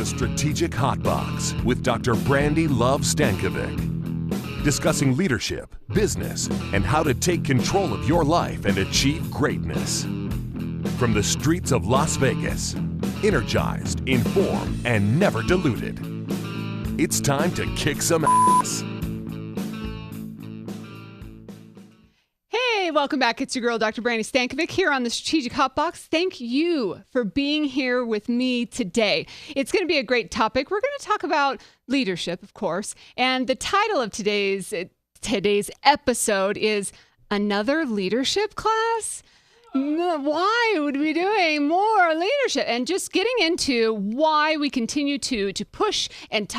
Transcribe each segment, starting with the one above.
Strategic Hotbox with Dr. Brandi Love Stankovic. Discussing leadership, business, and how to take control of your life and achieve greatness. From the streets of Las Vegas, energized, informed, and never diluted. It's time to kick some ass. Hey, welcome back. It's your girl, Dr. Brandi Stankovic, here on the Strategic Hotbox. Thank you for being here with me today. It's going to be a great topic. We're going to talk about leadership, of course, and the title of today's episode is Another Leadership Class? Why would we be doing more leadership? And just getting into why we continue to push and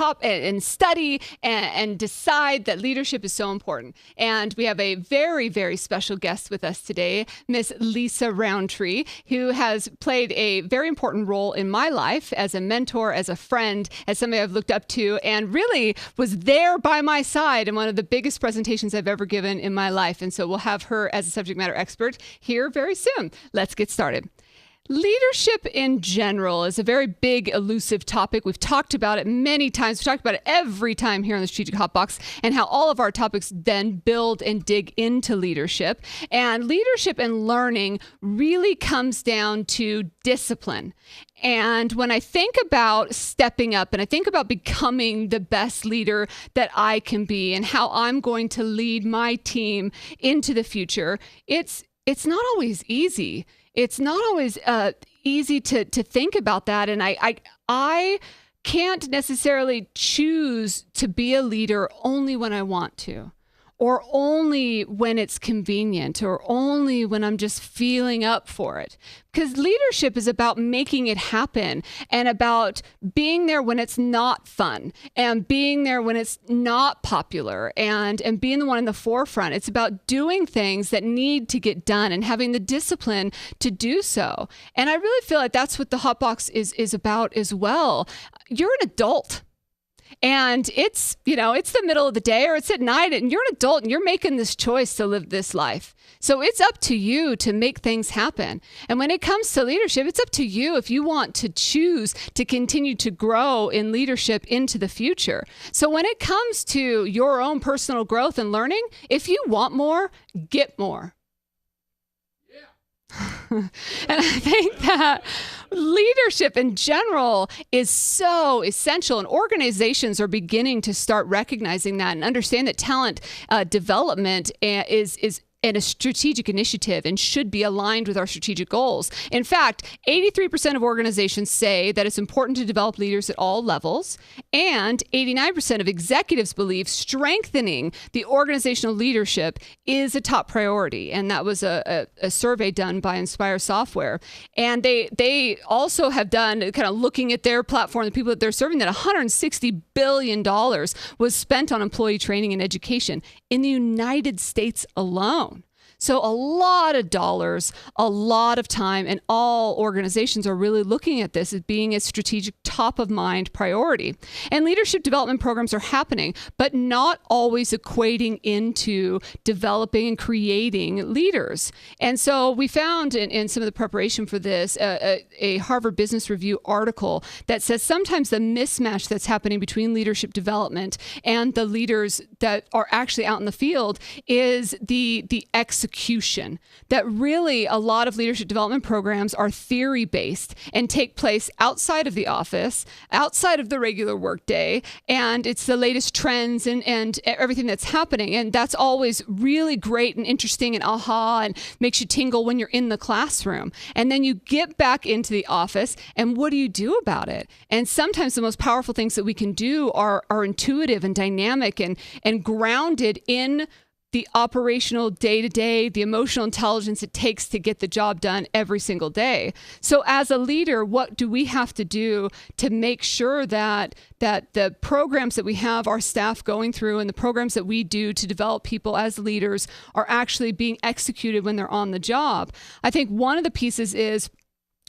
study and decide that leadership is so important. And we have a very, very special guest with us today, Miss Lecia Roundtree, who has played a very important role in my life as a mentor, as a friend, as somebody I've looked up to, and really was there by my side in one of the biggest presentations I've ever given in my life. And so we'll have her as a subject matter expert here very soon. Let's get started. Leadership in general is a very big, elusive topic. We've talked about it many times. We've talked about it every time here on the Strategic Hotbox, and how all of our topics then build and dig into leadership. And leadership and learning really comes down to discipline. And when I think about stepping up and I think about becoming the best leader that I can be and how I'm going to lead my team into the future, it's not always easy. It's not always easy to think about that. And I can't necessarily choose to be a leader only when I want to, or only when it's convenient, or only when I'm just feeling up for it. Because leadership is about making it happen, and about being there when it's not fun, and being there when it's not popular, and being the one in the forefront. It's about doing things that need to get done and having the discipline to do so. And I really feel like that's what the Hotbox is about as well. You're an adult. And it's the middle of the day or it's at night, and you're an adult and you're making this choice to live this life. So it's up to you to make things happen. And when it comes to leadership, it's up to you if you want to choose to continue to grow in leadership into the future. So when it comes to your own personal growth and learning, if you want more, get more. And I think that leadership in general is so essential, and organizations are beginning to start recognizing that and understand that talent development is a strategic initiative and should be aligned with our strategic goals. In fact, 83% of organizations say that it's important to develop leaders at all levels, and 89% of executives believe strengthening the organizational leadership is a top priority. And that was a survey done by Inspire Software. And they also have done, kind of looking at their platform, the people that they're serving, that $160 billion was spent on employee training and education in the United States alone. So a lot of dollars, a lot of time, and all organizations are really looking at this as being a strategic top of mind priority. And leadership development programs are happening, but not always equating into developing and creating leaders. And so we found in some of the preparation for this, a Harvard Business Review article that says sometimes the mismatch that's happening between leadership development and the leaders that are actually out in the field is the execution. That really a lot of leadership development programs are theory-based and take place outside of the office, outside of the regular workday, and it's the latest trends and everything that's happening. And that's always really great and interesting and aha, and makes you tingle when you're in the classroom. And then you get back into the office, and what do you do about it? And sometimes the most powerful things that we can do are intuitive and dynamic and grounded in the operational day-to-day, the emotional intelligence it takes to get the job done every single day. So as a leader, what do we have to do to make sure that the programs that we have our staff going through and the programs that we do to develop people as leaders are actually being executed when they're on the job? I think one of the pieces is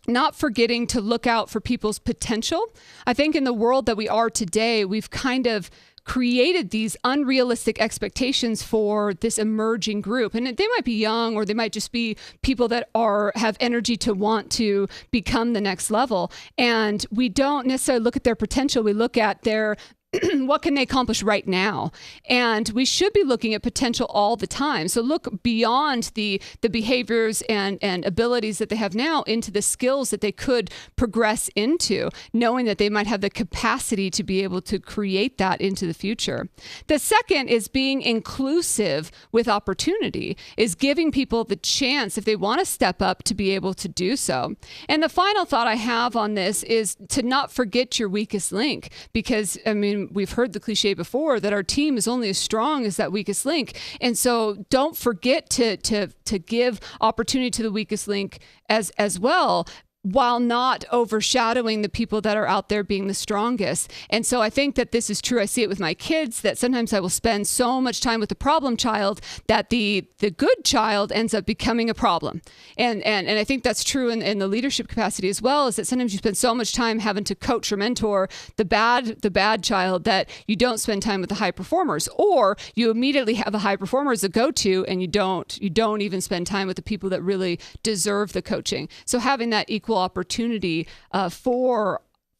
not forgetting to look out for people's potential. I think in the world that we are today, we've kind of created these unrealistic expectations for this emerging group. And they might be young, or they might just be people that have energy to want to become the next level. And we don't necessarily look at their potential. We look at their what can they accomplish right now? And we should be looking at potential all the time. So look beyond the behaviors and abilities that they have now into the skills that they could progress into, knowing that they might have the capacity to be able to create that into the future. The second is being inclusive with opportunity, is giving people the chance, if they want to step up, to be able to do so. And the final thought I have on this is to not forget your weakest link, because, I mean, we've heard the cliche before that our team is only as strong as that weakest link. And so don't forget to give opportunity to the weakest link as well, while not overshadowing the people that are out there being the strongest. And so I think that this is true. I see it with my kids, that sometimes I will spend so much time with the problem child that the good child ends up becoming a problem. And I think that's true in the leadership capacity as well, is that sometimes you spend so much time having to coach or mentor the bad child that you don't spend time with the high performers, or you immediately have the high performers to go to, and you don't even spend time with the people that really deserve the coaching. So having that equal opportunity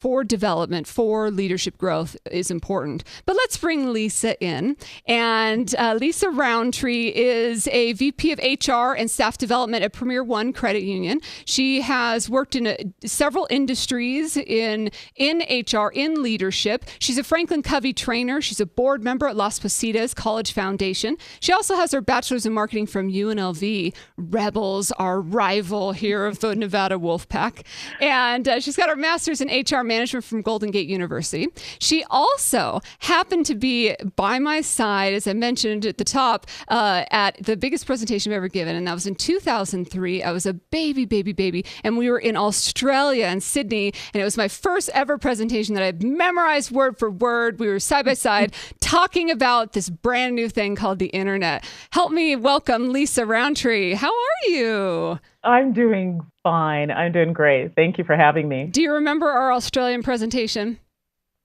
for development, for leadership growth is important. But let's bring Lecia in. And Lecia Roundtree is a VP of HR and Staff Development at PremierOne Credit Union. She has worked in several industries in HR, in leadership. She's a Franklin Covey trainer. She's a board member at Las Positas College Foundation. She also has her bachelor's in marketing from UNLV, Rebels, our rival here of the Nevada Wolfpack. And she's got her master's in HR management from Golden Gate University. She also happened to be by my side, as I mentioned at the top, at the biggest presentation I've ever given, and that was in 2003. I was a baby, and we were in Australia and Sydney, and it was my first ever presentation that I had memorized word for word. We were side by side talking about this brand new thing called the internet. Help me welcome Lecia Roundtree. How are you? I'm doing fine. I'm doing great. Thank you for having me. Do you remember our Australian presentation?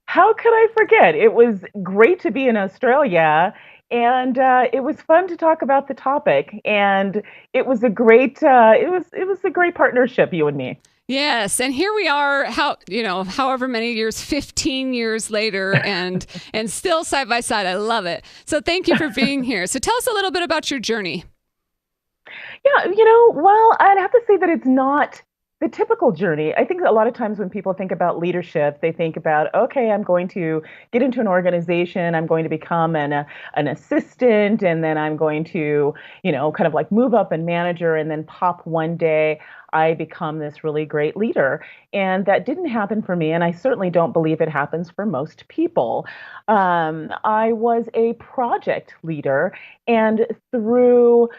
How could I forget? It was great to be in Australia, and it was fun to talk about the topic. And it was a great it was a great partnership, you and me. Yes, and here we are, however many years, 15 years later, and still side by side. I love it. So thank you for being here. So tell us a little bit about your journey. Yeah, well, I'd have to say that it's not the typical journey. I think a lot of times when people think about leadership, they think about, okay, I'm going to get into an organization, I'm going to become an assistant, and then I'm going to, kind of like move up and manager, and then pop one day I become this really great leader. And that didn't happen for me, and I certainly don't believe it happens for most people. I was a project leader, and through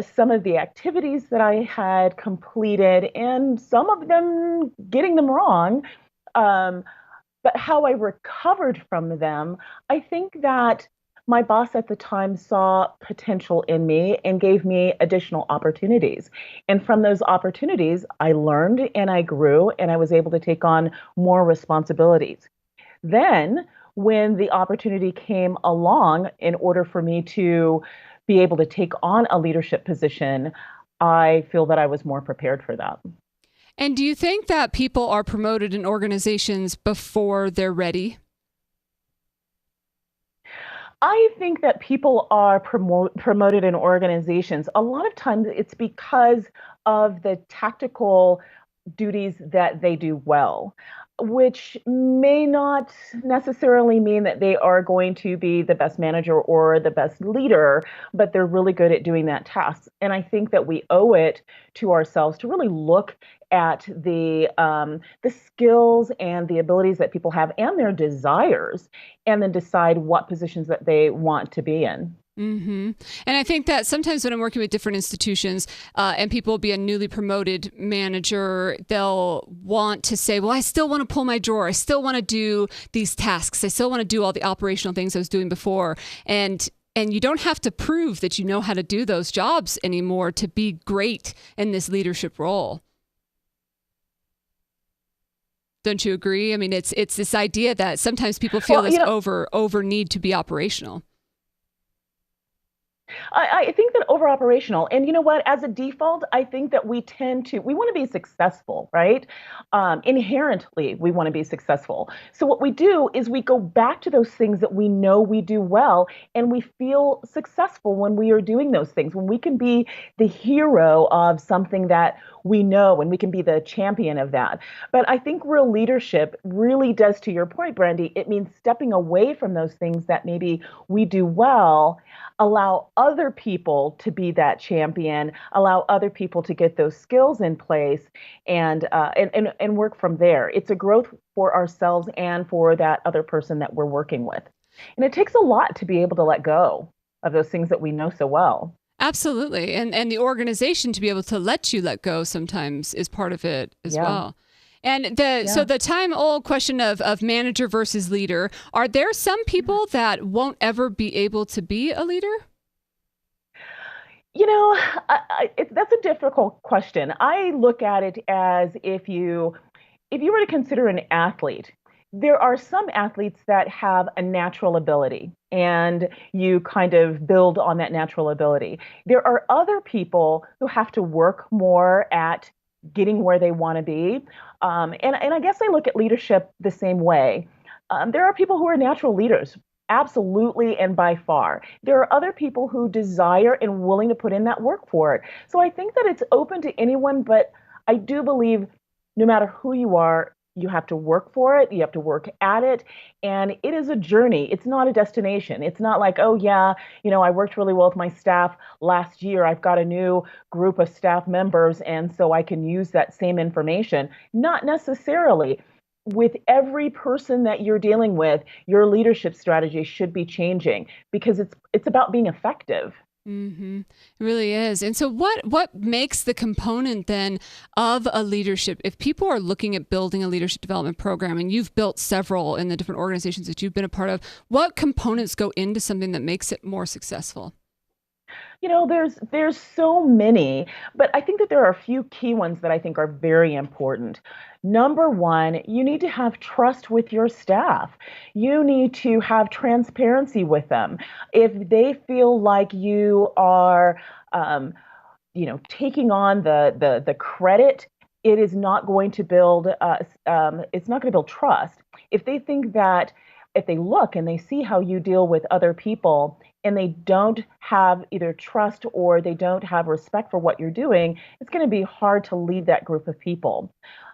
some of the activities that I had completed, and some of them getting them wrong, but how I recovered from them, I think that my boss at the time saw potential in me and gave me additional opportunities. And from those opportunities, I learned and I grew, and I was able to take on more responsibilities. Then, when the opportunity came along, in order for me to be able to take on a leadership position, I feel that I was more prepared for that. And do you think that people are promoted in organizations before they're ready? I think that people are promoted in organizations. A lot of times it's because of the tactical duties that they do well, which may not necessarily mean that they are going to be the best manager or the best leader, but they're really good at doing that task. And I think that we owe it to ourselves to really look at the skills and the abilities that people have and their desires, and then decide what positions that they want to be in. Mm-hmm. And I think that sometimes when I'm working with different institutions and people will be a newly promoted manager, they'll want to say, well, I still want to pull my drawer. I still want to do these tasks. I still want to do all the operational things I was doing before. And you don't have to prove that you know how to do those jobs anymore to be great in this leadership role. Don't you agree? I mean, it's this idea that sometimes people feel over need to be operational. I think that over operational, and you know what, as a default, I think that we want to be successful, right? Inherently, we want to be successful. So what we do is we go back to those things that we know we do well, and we feel successful when we are doing those things, when we can be the hero of something that we know, and we can be the champion of that. But I think real leadership really does, to your point, Brandi, it means stepping away from those things that maybe we do well, allow other people to be that champion, allow other people to get those skills in place, and work from there. It's a growth for ourselves and for that other person that we're working with. And it takes a lot to be able to let go of those things that we know so well. Absolutely. And the organization to be able to let you let go sometimes is part of it as well. And so the time old question of manager versus leader, are there some people that won't ever be able to be a leader? You know, that's a difficult question. I look at it as if you were to consider an athlete, there are some athletes that have a natural ability and you kind of build on that natural ability. There are other people who have to work more at getting where they want to be. And I guess I look at leadership the same way. There are people who are natural leaders, absolutely, and by far. There are other people who desire and willing to put in that work for it. So I think that it's open to anyone, but I do believe no matter who you are, you have to work for it, you have to work at it, and it is a journey. It's not a destination. It's not like, oh yeah, I worked really well with my staff last year. I've got a new group of staff members, and so I can use that same information. Not necessarily. With every person that you're dealing with, your leadership strategy should be changing because it's about being effective. Mm-hmm. It really is. And so what makes the component then of a leadership, if people are looking at building a leadership development program, and you've built several in the different organizations that you've been a part of, what components go into something that makes it more successful? There's so many, but I think that there are a few key ones that I think are very important. Number one, you need to have trust with your staff. You need to have transparency with them. If they feel like you are, taking on the credit, it is not going to build. It's not going to build trust. If they think that, if they look and they see how you deal with other people, and they don't have either trust or they don't have respect for what you're doing, it's going to be hard to lead that group of people.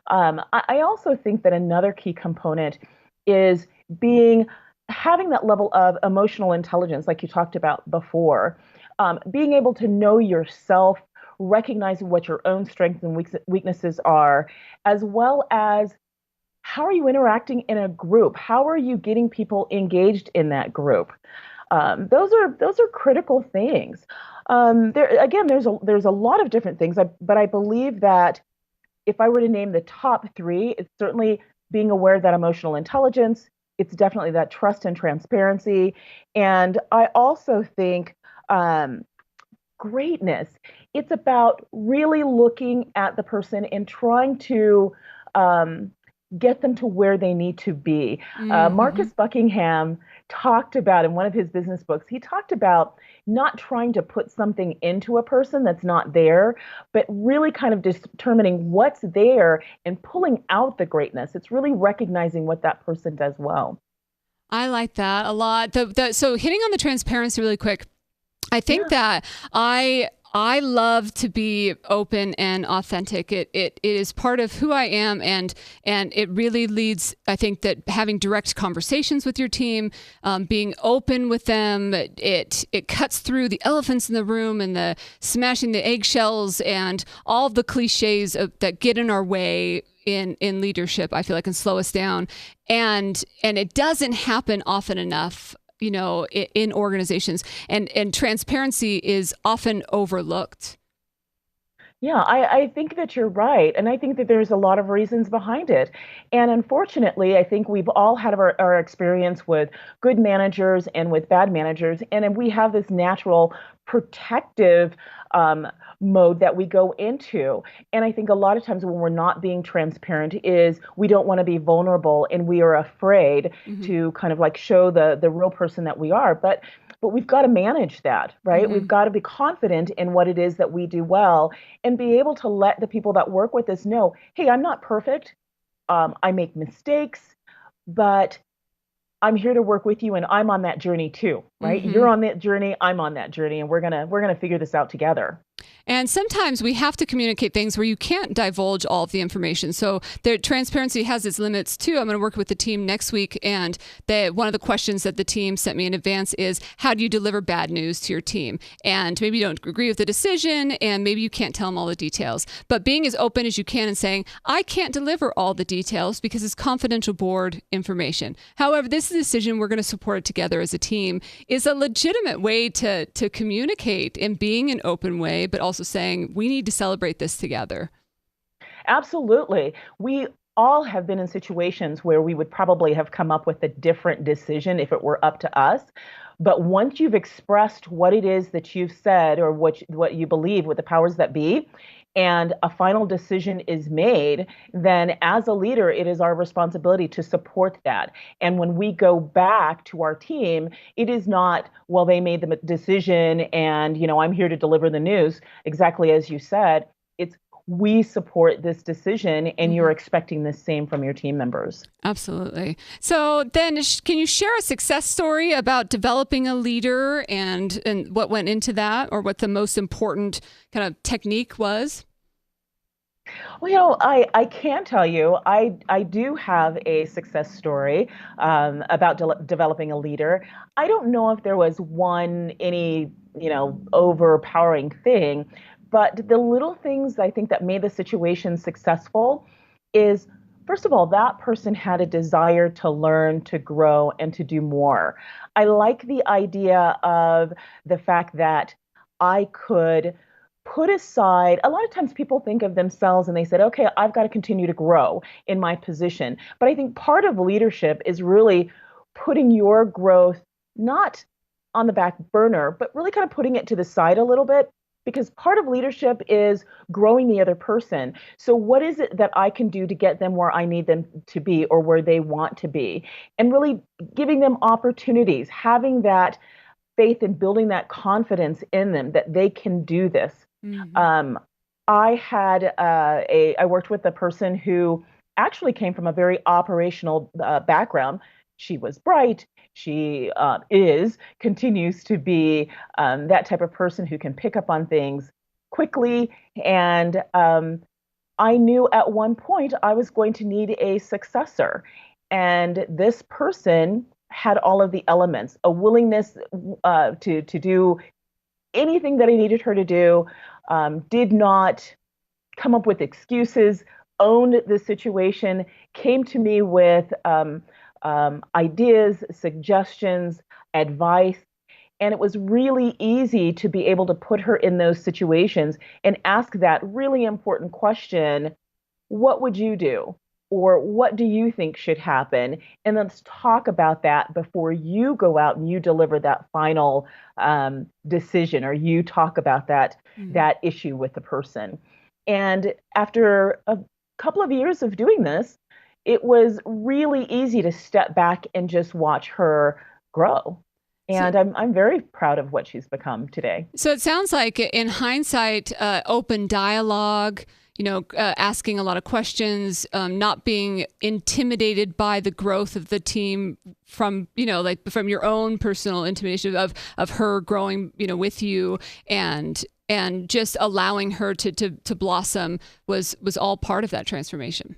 I also think that another key component is having that level of emotional intelligence, like you talked about before, being able to know yourself, recognizing what your own strengths and weaknesses are, as well as how are you interacting in a group? How are you getting people engaged in that group? Those are critical things. There's a lot of different things, but I believe that if I were to name the top three, it's certainly being aware of that emotional intelligence. It's definitely that trust and transparency, and I also think greatness. It's about really looking at the person and trying to get them to where they need to be. Marcus Buckingham talked about in one of his business books, he talked about not trying to put something into a person that's not there, but really kind of determining what's there and pulling out the greatness. It's really recognizing what that person does well. I like that a lot. So hitting on the transparency really quick, I think that I love to be open and authentic. It is part of who I am, and it really leads, I think, that having direct conversations with your team, being open with them, it cuts through the elephants in the room and the smashing the eggshells and all the cliches that get in our way in leadership, I feel like, and slow us down. And it doesn't happen often enough, in organizations, and transparency is often overlooked. Yeah, I think that you're right. And I think that there's a lot of reasons behind it. And unfortunately, I think we've all had our experience with good managers and with bad managers. And then we have this natural protective um, mode that we go into. And I think a lot of times when we're not being transparent is we don't want to be vulnerable and we are afraid Hmm. to kind of like show the real person that we are. But we've got to manage that, right? We've Hmm. got to be confident in what it is that we do well and be able to let the people that work with us know, hey, I'm not perfect. I make mistakes, but I'm here to work with you and I'm on that journey too, right? You're Hmm. on that journey, I'm on that journey, and we're gonna figure this out together. And sometimes we have to communicate things where you can't divulge all of the information. So the transparency has its limits too. I'm going to work with the team next week, and one of the questions that the team sent me in advance is, how do you deliver bad news to your team? And maybe you don't agree with the decision, and maybe you can't tell them all the details. But being as open as you can and saying, I can't deliver all the details because it's confidential board information. However, this is a decision, we're going to support it together as a team, is a legitimate way to communicate and being an open way, but also saying we need to celebrate this together. Absolutely. We all have been in situations where we would probably have come up with a different decision if it were up to us. But once you've expressed what it is that you've said or what you believe with the powers that be, and a final decision is made, then as a leader, it is our responsibility to support that. And when we go back to our team, it is not, well, they made the decision and, I'm here to deliver the news, exactly as you said. It's we support this decision and you're Hmm. expecting the same from your team members. Absolutely. So then, can you share a success story about developing a leader and what went into that, or what the most important kind of technique was? Well, I can tell you, I do have a success story about developing a leader. I don't know if there was any, overpowering thing, but the little things I think that made the situation successful is, first of all, that person had a desire to learn, to grow, and to do more. I like the idea of the fact that I could put aside, a lot of times people think of themselves and they said, okay, I've got to continue to grow in my position. But I think part of leadership is really putting your growth not on the back burner, but really kind of putting it to the side a little bit. Because part of leadership is growing the other person. So, what is it that I can do to get them where I need them to be or where they want to be? And really giving them opportunities, having that faith and building that confidence in them that they can do this. Hmm. Um, I worked with a person who actually came from a very operational background. She was bright. She continues to be that type of person who can pick up on things quickly. And I knew at one point I was going to need a successor. And this person had all of the elements, a willingness to do anything that I needed her to do, did not come up with excuses, owned the situation, came to me with ideas, suggestions, advice. And it was really easy to be able to put her in those situations and ask that really important question: what would you do? Or what do you think should happen? And let's talk about that before you go out and you deliver that final decision, or you talk about that issue with the person. And after a couple of years of doing this, it was really easy to step back and just watch her grow. So, And I'm very proud of what she's become today. so it sounds like, in hindsight, open dialogue, asking a lot of questions, not being intimidated by the growth of the team from, like from your own personal intimidation of her growing, with you, and just allowing her to blossom was all part of that transformation.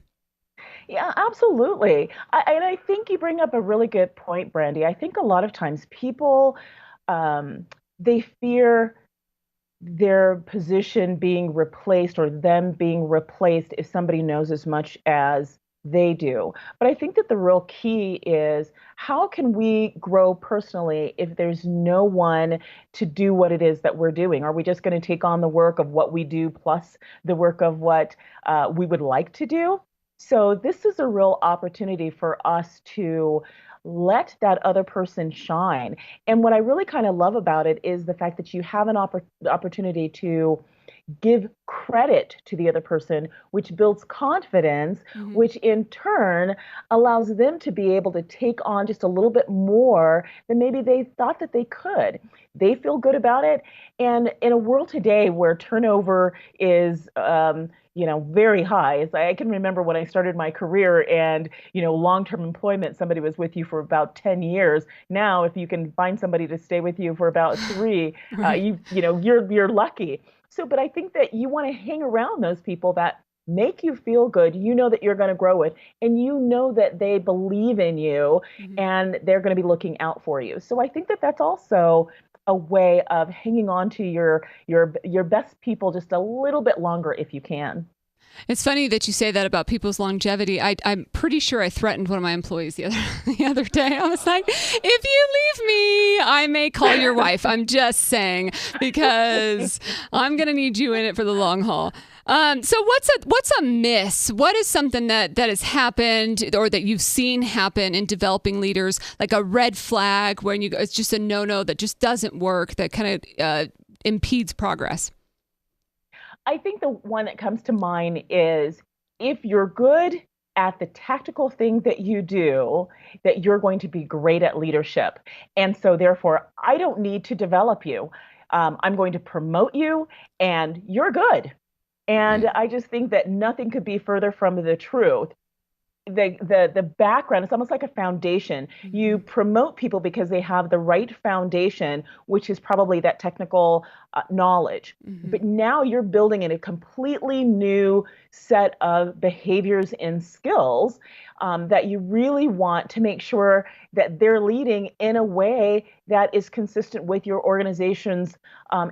Yeah, absolutely. And I think you bring up a really good point, Brandy. I think a lot of times people um, they fear their position being replaced or them being replaced if somebody knows as much as they do. But I think that the real key is how can we grow personally if there's no one to do what it is that we're doing? Are we just going to take on the work of what we do plus the work of what we would like to do? So this is a real opportunity for us to let that other person shine. And what I really kind of love about it is the fact that you have an opportunity to give credit to the other person, which builds confidence, Hmm. which in turn allows them to be able to take on just a little bit more than maybe they thought that they could. They feel good about it. And in a world today where turnover is, very high. I can remember when I started my career and, long-term employment, somebody was with you for about 10 years. Now, if you can find somebody to stay with you for about three, Right. you're lucky. So, but I think that you want to hang around those people that make you feel good. You know that you're going to grow with, and you know that they believe in you Mhm. and they're going to be looking out for you. So I think that that's also a way of hanging on to your best people just a little bit longer if you can. It's funny that you say that about people's longevity. I'm pretty sure I threatened one of my employees the other the other day. I was like, "If you leave me, I may call your wife." I'm just saying because I'm gonna need you in it for the long haul. So what's a miss? What is something that has happened or that you've seen happen in developing leaders, like a red flag where it's just a no that just doesn't work, that kind of impedes progress? I think the one that comes to mind is if you're good at the tactical thing that you do, that you're going to be great at leadership. And so, therefore, I don't need to develop you. I'm going to promote you, and you're good. And Right. I just think that nothing could be further from the truth. The background, it's almost like a foundation. You Hmm. promote people because they have the right foundation, which is probably that technical knowledge. Hmm. But now you're building in a completely new set of behaviors and skills that you really want to make sure that they're leading in a way that is consistent with your organization's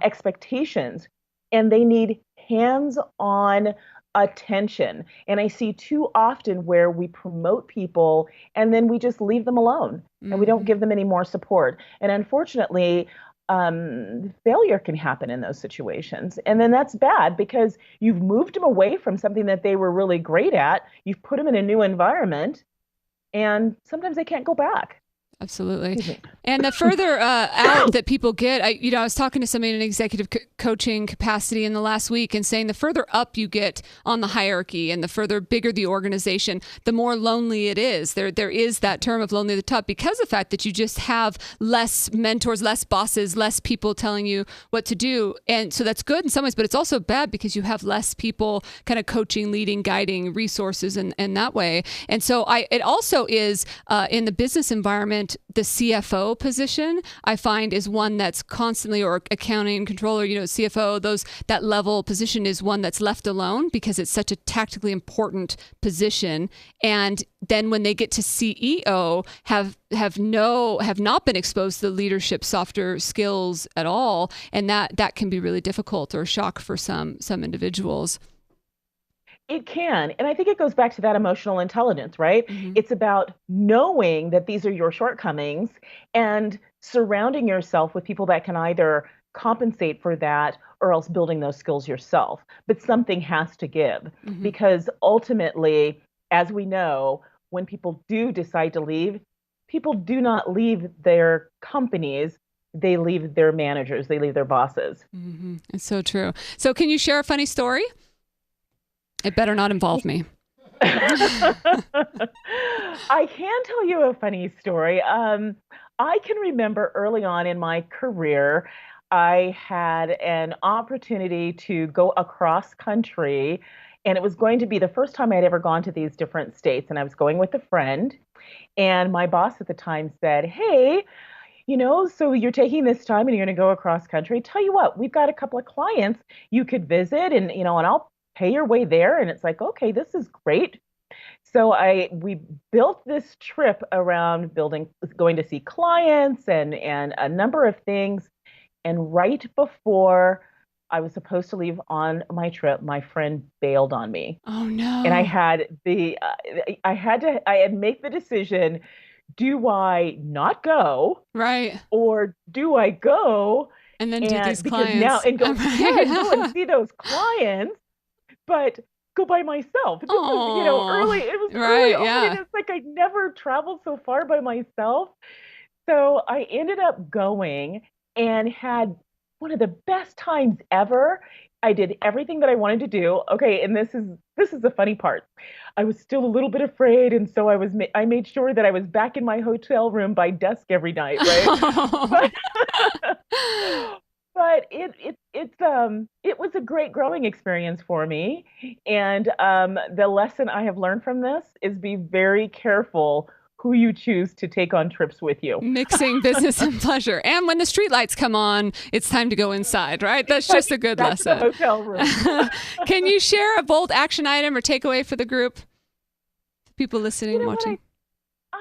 expectations. And they need hands-on attention. And I see too often where we promote people and then we just leave them alone and we don't Hmm. give them any more support. And unfortunately, failure can happen in those situations. And then that's bad because you've moved them away from something that they were really great at. You've put them in a new environment and sometimes they can't go back. Absolutely. Excuse me. And the further out that people get, I was talking to somebody in an executive coaching capacity in the last week and saying the further up you get on the hierarchy and the further bigger the organization, the more lonely it is. There is that term of lonely at the top because of the fact that you just have less mentors, less bosses, less people telling you what to do. And so that's good in some ways, but it's also bad because you have less people kind of coaching, leading, guiding resources and that way. And so it also is in the business environment, the CFO position, I find, is one that's constantly, or accounting controller, CFO, that level position is one that's left alone because it's such a tactically important position. And then when they get to CEO, have not been exposed to the leadership softer skills at all, and that can be really difficult or a shock for some individuals. It can. And I think it goes back to that emotional intelligence, right? Hmm. It's about knowing that these are your shortcomings and surrounding yourself with people that can either compensate for that or else building those skills yourself. But something has to give Hmm. because ultimately, as we know, when people do decide to leave, people do not leave their companies, they leave their managers, they leave their bosses. Hmm. It's so true. So can you share a funny story? It better not involve me. I can tell you a funny story. I can remember early on in my career, I had an opportunity to go across country, and it was going to be the first time I'd ever gone to these different states. And I was going with a friend, and my boss at the time said, "Hey, so you're taking this time and you're going to go across country. Tell you what, we've got a couple of clients you could visit, and I'll pay your way there." And it's like, okay, this is great. So we built this trip around going to see clients and a number of things. And right before I was supposed to leave on my trip. My friend bailed on me. Oh And no. I had make the decision, do I not go Right. or do I go And then do and these because now clients. and go, yeah, and go and Right. see those clients, but go by myself. This was, Oh, it was early right. on, and Yeah. it's like I never traveled so far by myself. So I ended up going and had one of the best times ever. I did everything that I wanted to do. Okay, and this is the funny part. I was still a little bit afraid, and so I made sure that I was back in my hotel room by dusk every night, right? But but it was a great growing experience for me. And the lesson I have learned from this is be very careful who you choose to take on trips with you. Mixing business and pleasure. And when the streetlights come on, it's time to go inside, right? That's just a good Back to the lesson. hotel room. Can you share a bold action item or takeaway for the group? People listening, You know what? watching.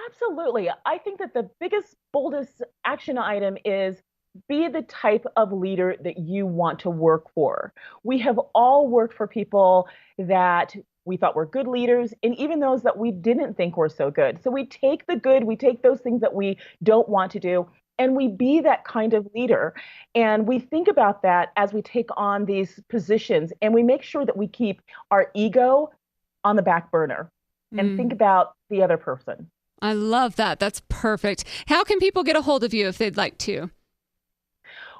Absolutely. I think that the biggest, boldest action item is be the type of leader that you want to work for. We have all worked for people that we thought were good leaders, and even those that we didn't think were so good. So we take the good, we take those things that we don't want to do, and we be that kind of leader. And we think about that as we take on these positions, and we make sure that we keep our ego on the back burner and think Mm, about the other person. I love that. That's perfect. How can people get a hold of you if they'd like to?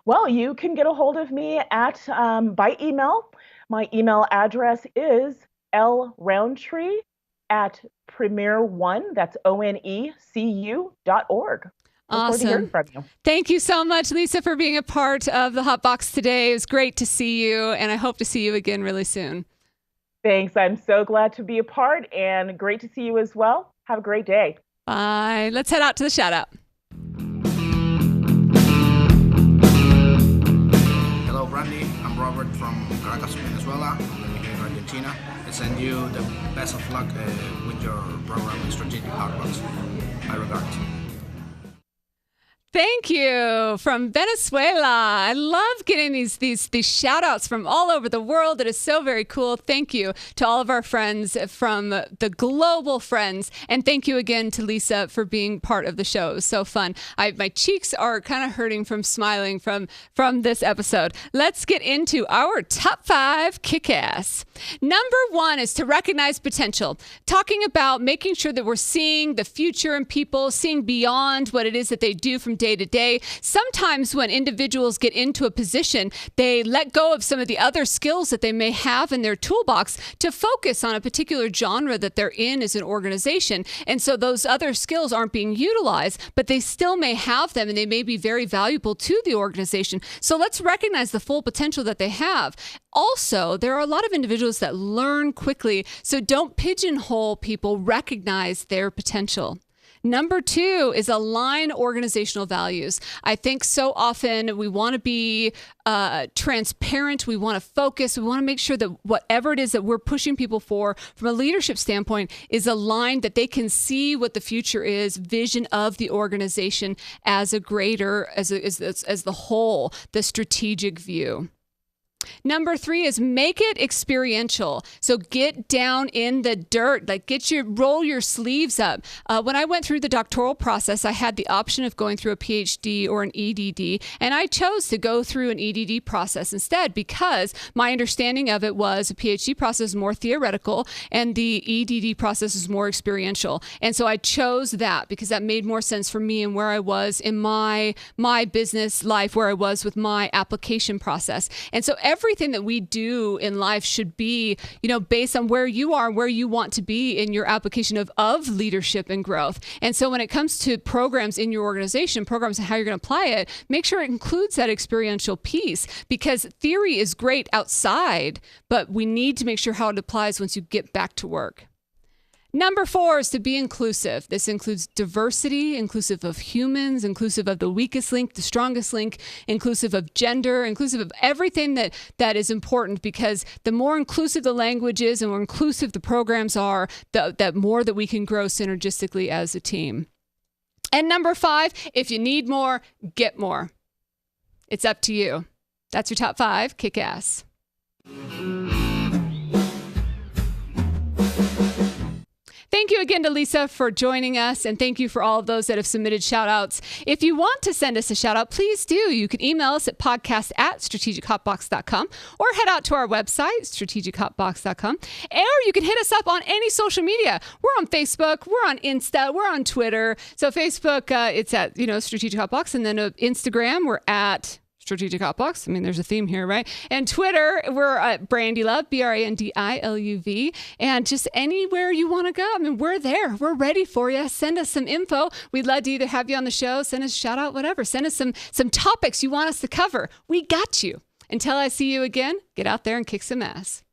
Well, you can get a hold of me at by email. My email address is lroundtree at PremierOne, that's ONECU.org. Look forward to hearing Awesome. from you. Thank you so much, Lisa, for being a part of the Hotbox today. It was great to see you, and I hope to see you again really soon. Thanks. I'm so glad to be a part and great to see you as well. Have a great day. Bye. Let's head out to the shout out. Hello, Brandi. I'm Robert from Caracas, Venezuela. I'm living here in Argentina. I send you the best of luck with your program, Strategic Hotbox. My regards. Thank you from Venezuela. I love getting these shout outs from all over the world. It is so very cool. Thank you to all of our friends from the global friends. And thank you again to Lisa for being part of the show. It was so fun. My cheeks are kind of hurting from smiling from this episode. Let's get into our top 5 kick-ass. Number 1 is to recognize potential. Talking about making sure that we're seeing the future in people, seeing beyond what it is that they do from day to day. Sometimes when individuals get into a position, they let go of some of the other skills that they may have in their toolbox to focus on a particular genre that they're in as an organization. And so those other skills aren't being utilized, but they still may have them and they may be very valuable to the organization. So let's recognize the full potential that they have. Also, there are a lot of individuals that learn quickly, so don't pigeonhole people, recognize their potential. Number 2 is align organizational values. I think so often we want to be transparent. We want to focus. We want to make sure that whatever it is that we're pushing people for from a leadership standpoint is aligned, that they can see what the future is, vision of the organization as a greater, as the whole, the strategic view. Number 3 is make it experiential. So get down in the dirt, like roll your sleeves up. When I went through the doctoral process, I had the option of going through a PhD or an EDD, and I chose to go through an EDD process instead because my understanding of it was a PhD process is more theoretical and the EDD process is more experiential. And so I chose that because that made more sense for me and where I was in my business life, where I was with my application process. And so everything that we do in life should be, based on where you are, where you want to be in your application of leadership and growth. And so when it comes to programs in your organization, programs and how you're going to apply it, make sure it includes that experiential piece, because theory is great outside, but we need to make sure how it applies once you get back to work. Number 4 is to be inclusive. This includes diversity, inclusive of humans, inclusive of the weakest link, the strongest link, inclusive of gender, inclusive of everything that is important, because the more inclusive the language is and more inclusive the programs are, the more that we can grow synergistically as a team. And number 5, if you need more, get more. It's up to you. That's your top 5. Kick ass. Thank you again to Lecia for joining us, and thank you for all of those that have submitted shout-outs. If you want to send us a shout-out, please do. You can email us at podcast@strategichotbox.com or head out to our website, strategichotbox.com, or you can hit us up on any social media. We're on Facebook, we're on Insta, we're on Twitter. So Facebook, it's at, Strategic Hotbox, and then Instagram, we're at Strategic Hotbox. I mean, there's a theme here, right? And Twitter, we're at Brandi Love, BrandiLuv. And just anywhere you want to go. I mean, we're there. We're ready for you. Send us some info. We'd love to either have you on the show, send us a shout out, whatever. Send us some topics you want us to cover. We got you. Until I see you again, get out there and kick some ass.